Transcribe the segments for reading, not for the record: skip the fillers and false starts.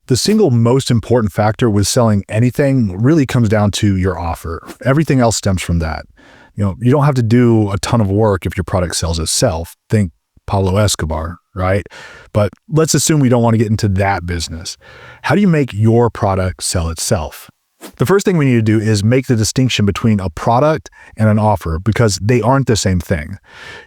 The single most important factor with selling anything really comes down to your offer. Everything else stems from that. You don't have to do a ton of work if your product sells itself. Think Pablo Escobar, right? But let's assume we don't want to get into that business. How do you make your product sell itself? The first thing we need to do is make the distinction between a product and an offer, because they aren't the same thing.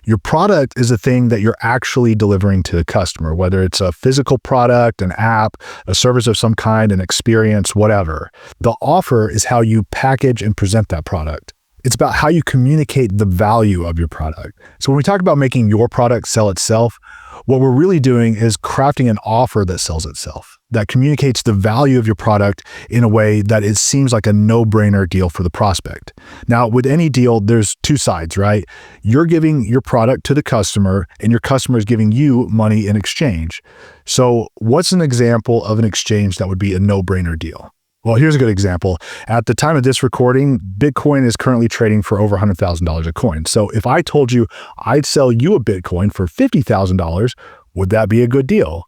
Your product is a thing that you're actually delivering to the customer, whether it's a physical product, an app, a service of some kind, an experience, whatever. The offer is how you package and present that product. It's about how you communicate the value of your product. So when we talk about making your product sell itself, what we're really doing is crafting an offer that sells itself, that communicates the value of your product in a way that it seems like a no-brainer deal for the prospect. Now, with any deal, there's two sides, right? You're giving your product to the customer, and your customer is giving you money in exchange. So what's an example of an exchange that would be a no-brainer deal? Well, here's a good example. At the time of this recording, Bitcoin is currently trading for over $100,000 a coin. So if I told you I'd sell you a Bitcoin for $50,000, would that be a good deal?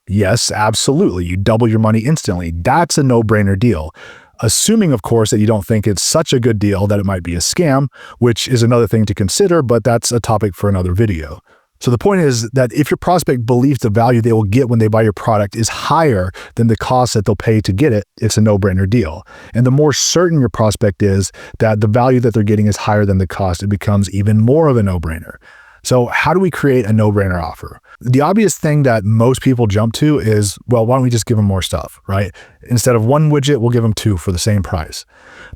Yes, absolutely. You double your money instantly. That's a no-brainer deal. Assuming, of course, that you don't think it's such a good deal that it might be a scam, which is another thing to consider, but that's a topic for another video. So the point is that if your prospect believes the value they will get when they buy your product is higher than the cost that they'll pay to get it, it's a no-brainer deal. And the more certain your prospect is that the value that they're getting is higher than the cost, it becomes even more of a no-brainer. So how do we create a no-brainer offer? The obvious thing that most people jump to is, well, why don't we just give them more stuff, right? Instead of one widget, we'll give them two for the same price.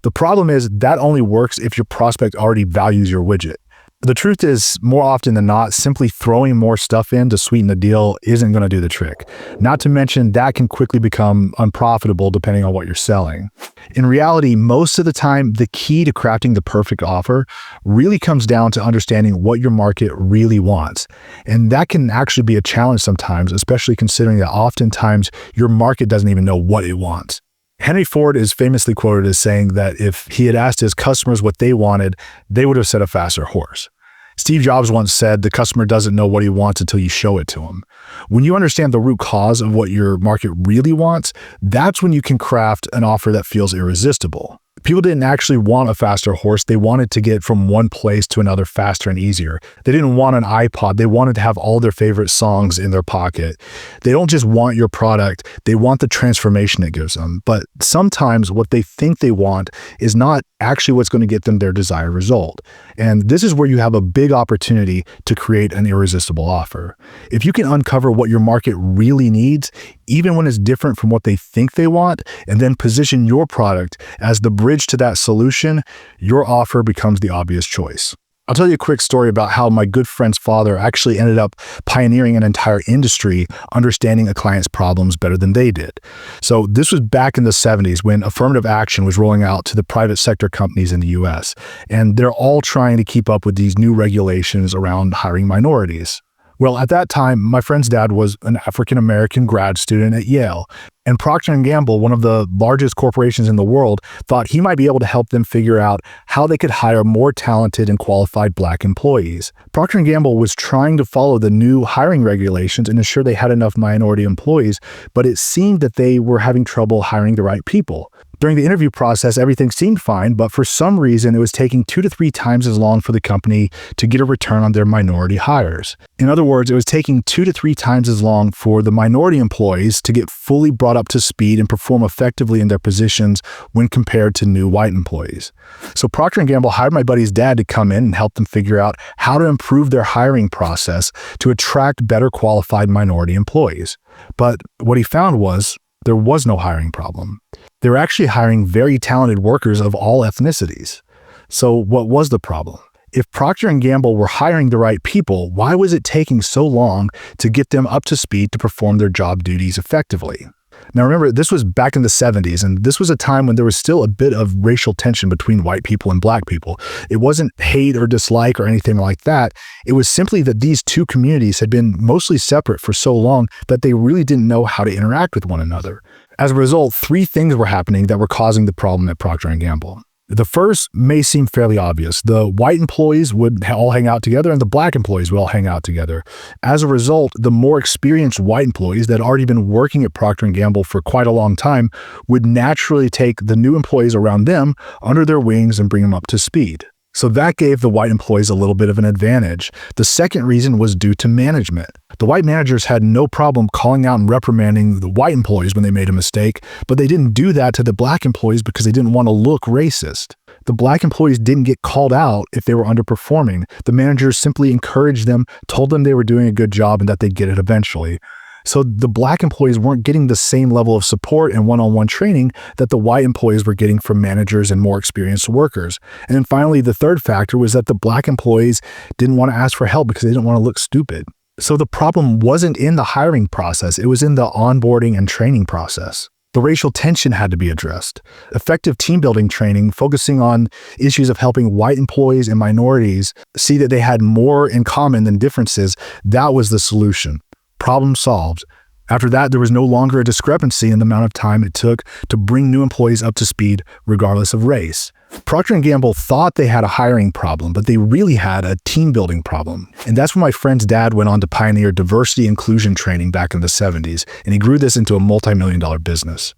The problem is that only works if your prospect already values your widget. The truth is, more often than not, simply throwing more stuff in to sweeten the deal isn't going to do the trick. Not to mention, that can quickly become unprofitable depending on what you're selling. In reality, most of the time, the key to crafting the perfect offer really comes down to understanding what your market really wants. And that can actually be a challenge sometimes, especially considering that oftentimes your market doesn't even know what it wants. Henry Ford is famously quoted as saying that if he had asked his customers what they wanted, they would have said a faster horse. Steve Jobs once said the customer doesn't know what he wants until you show it to him. When you understand the root cause of what your market really wants, that's when you can craft an offer that feels irresistible. People didn't actually want a faster horse. They wanted to get from one place to another faster and easier. They didn't want an iPod. They wanted to have all their favorite songs in their pocket. They don't just want your product. They want the transformation it gives them. But sometimes what they think they want is not actually what's going to get them their desired result. And this is where you have a big opportunity to create an irresistible offer. If you can uncover what your market really needs, even when it's different from what they think they want, and then position your product as the bridge to that solution, your offer becomes the obvious choice. I'll tell you a quick story about how my good friend's father actually ended up pioneering an entire industry, understanding a client's problems better than they did. So this was back in the 70s when affirmative action was rolling out to the private sector companies in the US. And they're all trying to keep up with these new regulations around hiring minorities. Well, at that time, my friend's dad was an African-American grad student at Yale, and Procter & Gamble, one of the largest corporations in the world, thought he might be able to help them figure out how they could hire more talented and qualified Black employees. Procter & Gamble was trying to follow the new hiring regulations and ensure they had enough minority employees, but it seemed that they were having trouble hiring the right people. During the interview process, everything seemed fine, but for some reason, it was taking 2 to 3 times as long for the company to get a return on their minority hires. In other words, it was taking 2 to 3 times as long for the minority employees to get fully brought up to speed and perform effectively in their positions when compared to new white employees. So Procter & Gamble hired my buddy's dad to come in and help them figure out how to improve their hiring process to attract better qualified minority employees. But what he found was there was no hiring problem. They were actually hiring very talented workers of all ethnicities. So what was the problem? If Procter & Gamble were hiring the right people, why was it taking so long to get them up to speed to perform their job duties effectively? Now remember, this was back in the 70s, and this was a time when there was still a bit of racial tension between white people and Black people. It wasn't hate or dislike or anything like that. It was simply that these two communities had been mostly separate for so long that they really didn't know how to interact with one another. As a result, 3 things were happening that were causing the problem at Procter & Gamble. The first may seem fairly obvious. The white employees would all hang out together and the black employees would all hang out together. As a result, the more experienced white employees that had already been working at Procter & Gamble for quite a long time would naturally take the new employees around them under their wings and bring them up to speed. So that gave the white employees a little bit of an advantage. The second reason was due to management. The white managers had no problem calling out and reprimanding the white employees when they made a mistake, but they didn't do that to the black employees because they didn't want to look racist. The black employees didn't get called out if they were underperforming. The managers simply encouraged them, told them they were doing a good job and that they'd get it eventually. So the black employees weren't getting the same level of support and one-on-one training that the white employees were getting from managers and more experienced workers. And then finally, the third factor was that the black employees didn't want to ask for help because they didn't want to look stupid. So the problem wasn't in the hiring process, it was in the onboarding and training process. The racial tension had to be addressed. Effective team building training, focusing on issues of helping white employees and minorities see that they had more in common than differences, that was the solution. Problem solved. After that, there was no longer a discrepancy in the amount of time it took to bring new employees up to speed, regardless of race. Procter & Gamble thought they had a hiring problem, but they really had a team building problem. And that's when my friend's dad went on to pioneer diversity inclusion training back in the 70s, and he grew this into a multi-million-dollar business.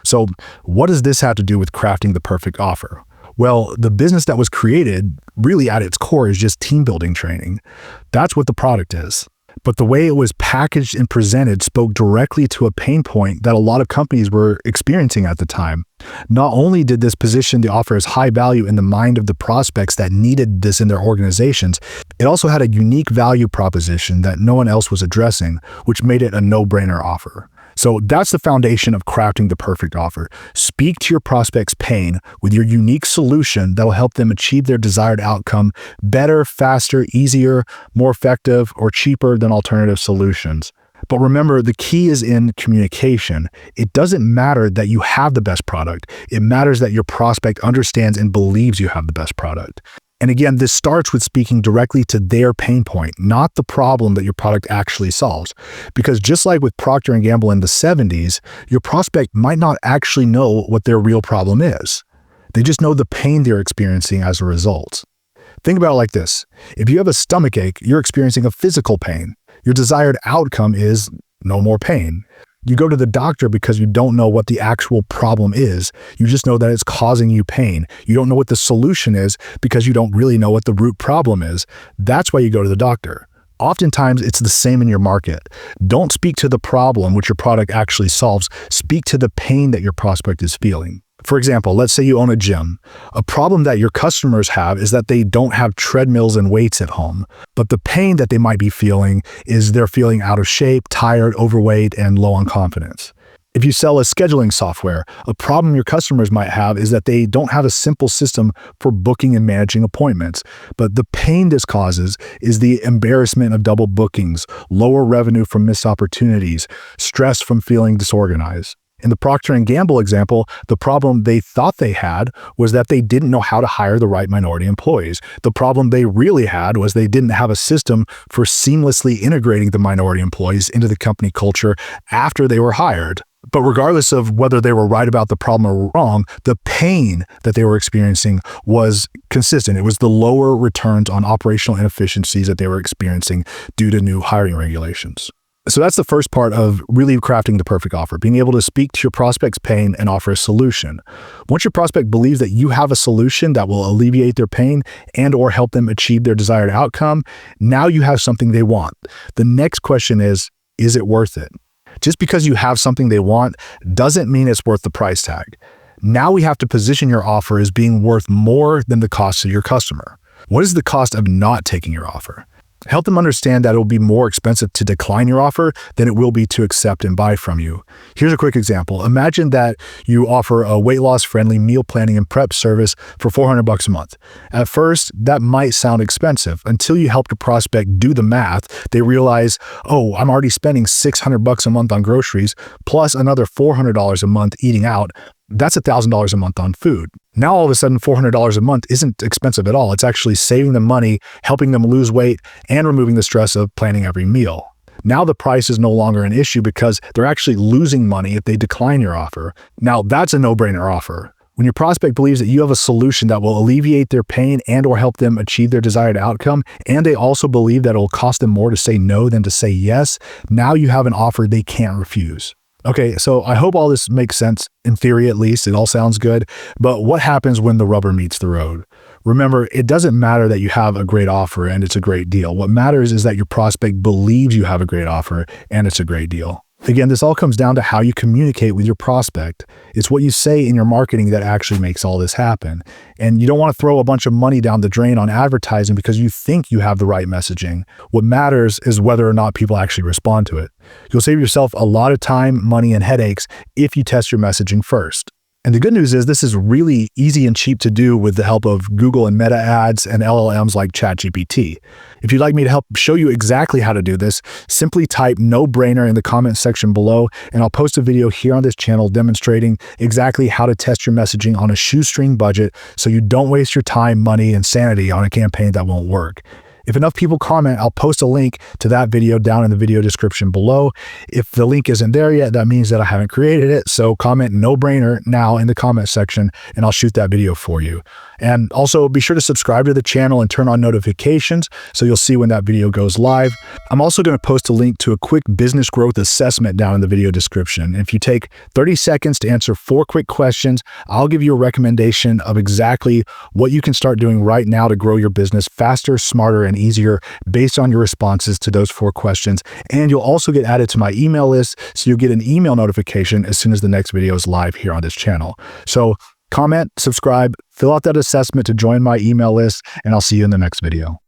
So what does this have to do with crafting the perfect offer? Well, the business that was created, really at its core, is just team building training. That's what the product is. But the way it was packaged and presented spoke directly to a pain point that a lot of companies were experiencing at the time. Not only did this position the offer as high value in the mind of the prospects that needed this in their organizations, it also had a unique value proposition that no one else was addressing, which made it a no-brainer offer. So that's the foundation of crafting the perfect offer. Speak to your prospect's pain with your unique solution that will help them achieve their desired outcome better, faster, easier, more effective, or cheaper than alternative solutions. But remember, the key is in communication. It doesn't matter that you have the best product. It matters that your prospect understands and believes you have the best product. And again, this starts with speaking directly to their pain point, not the problem that your product actually solves. Because just like with Procter & Gamble in the 70s, your prospect might not actually know what their real problem is. They just know the pain they're experiencing as a result. Think about it like this. If you have a stomach ache, you're experiencing a physical pain. Your desired outcome is no more pain. You go to the doctor because you don't know what the actual problem is. You just know that it's causing you pain. You don't know what the solution is because you don't really know what the root problem is. That's why you go to the doctor. Oftentimes, it's the same in your market. Don't speak to the problem which your product actually solves. Speak to the pain that your prospect is feeling. For example, let's say you own a gym. A problem that your customers have is that they don't have treadmills and weights at home. But the pain that they might be feeling is they're feeling out of shape, tired, overweight, and low on confidence. If you sell a scheduling software, a problem your customers might have is that they don't have a simple system for booking and managing appointments. But the pain this causes is the embarrassment of double bookings, lower revenue from missed opportunities, stress from feeling disorganized. In the Procter & Gamble example, the problem they thought they had was that they didn't know how to hire the right minority employees. The problem they really had was they didn't have a system for seamlessly integrating the minority employees into the company culture after they were hired. But regardless of whether they were right about the problem or wrong, the pain that they were experiencing was consistent. It was the lower returns on operational inefficiencies that they were experiencing due to new hiring regulations. So that's the first part of really crafting the perfect offer, being able to speak to your prospect's pain and offer a solution. Once your prospect believes that you have a solution that will alleviate their pain and or help them achieve their desired outcome, now you have something they want. The next question is it worth it? Just because you have something they want doesn't mean it's worth the price tag. Now we have to position your offer as being worth more than the cost to your customer. What is the cost of not taking your offer? Help them understand that it will be more expensive to decline your offer than it will be to accept and buy from you. Here's a quick example. Imagine that you offer a weight loss friendly meal planning and prep service for $400 a month. At first, that might sound expensive until you help your prospect do the math. They realize, oh, I'm already spending $600 a month on groceries plus another $400 a month eating out. That's $1,000 a month on food. Now, all of a sudden, $400 a month isn't expensive at all. It's actually saving them money, helping them lose weight, and removing the stress of planning every meal. Now the price is no longer an issue because they're actually losing money if they decline your offer. Now, that's a no-brainer offer. When your prospect believes that you have a solution that will alleviate their pain and or help them achieve their desired outcome, and they also believe that it will cost them more to say no than to say yes, now you have an offer they can't refuse. Okay, so I hope all this makes sense, in theory at least. It all sounds good. But what happens when the rubber meets the road? Remember, it doesn't matter that you have a great offer and it's a great deal. What matters is that your prospect believes you have a great offer and it's a great deal. Again, this all comes down to how you communicate with your prospect. It's what you say in your marketing that actually makes all this happen. And you don't want to throw a bunch of money down the drain on advertising because you think you have the right messaging. What matters is whether or not people actually respond to it. You'll save yourself a lot of time, money, and headaches if you test your messaging first. And the good news is this is really easy and cheap to do with the help of Google and Meta ads and LLMs like ChatGPT. If you'd like me to help show you exactly how to do this, simply type "no-brainer" in the comment section below, and I'll post a video here on this channel demonstrating exactly how to test your messaging on a shoestring budget so you don't waste your time, money, and sanity on a campaign that won't work. If enough people comment, I'll post a link to that video down in the video description below. If the link isn't there yet, that means that I haven't created it. So comment "no-brainer" now in the comment section and I'll shoot that video for you. And also be sure to subscribe to the channel and turn on notifications so you'll see when that video goes live. I'm also going to post a link to a quick business growth assessment down in the video description. If you take 30 seconds to answer 4 quick questions, I'll give you a recommendation of exactly what you can start doing right now to grow your business faster, smarter, and easier based on your responses to those 4 questions. And you'll also get added to my email list, so you'll get an email notification as soon as the next video is live here on this channel. So comment, subscribe, fill out that assessment to join my email list, and I'll see you in the next video.